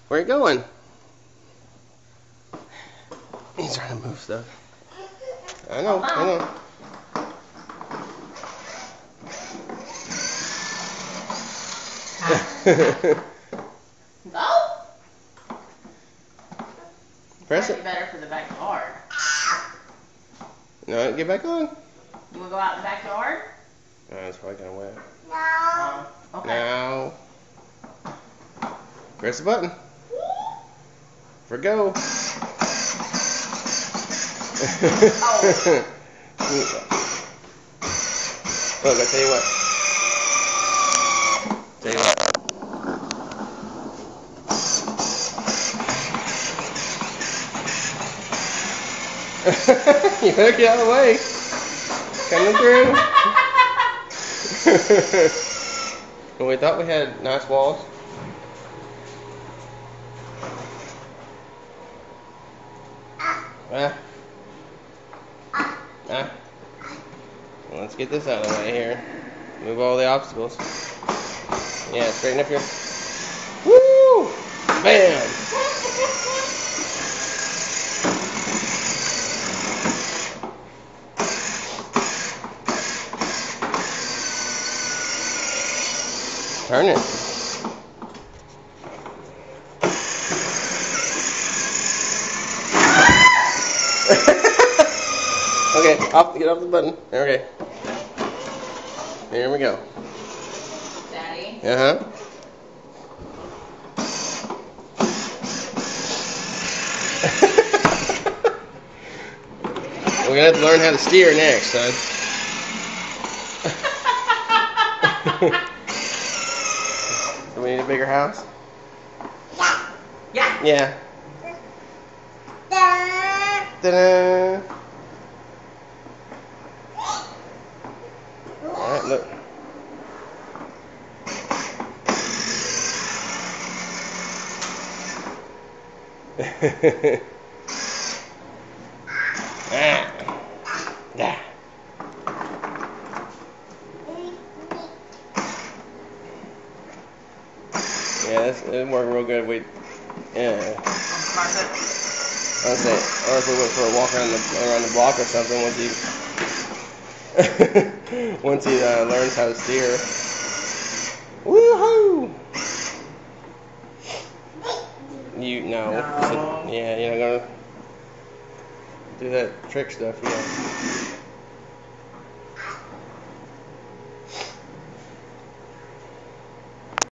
Where you going? He's trying to move stuff. I know, I know. Go? Press it. Might be better for the backyard. No, get back on. You want to go out in the backyard? Oh, it's probably kind of wet. No. Okay. Now, press the button. For go. Oh. Look, I tell you what. Tell you what. You better get out of the way. Coming through. Well, we thought we had nice walls. Well, let's get this out of the way here. Move all the obstacles. Yeah, straighten up your. Woo! Bam! Turn it. Okay, get off the button. Okay. Here we go. Daddy? Uh-huh. We're gonna have to learn how to steer next, son. Do we need a bigger house? Yeah. Yeah. Ta-da! Alright, look. Yeah. Yeah, it'd work real good. Yeah. I'd say, or if we went for a walk around the block or something, once he learns how to steer. Woohoo! No. Yeah, you're not gonna do that trick stuff, yeah.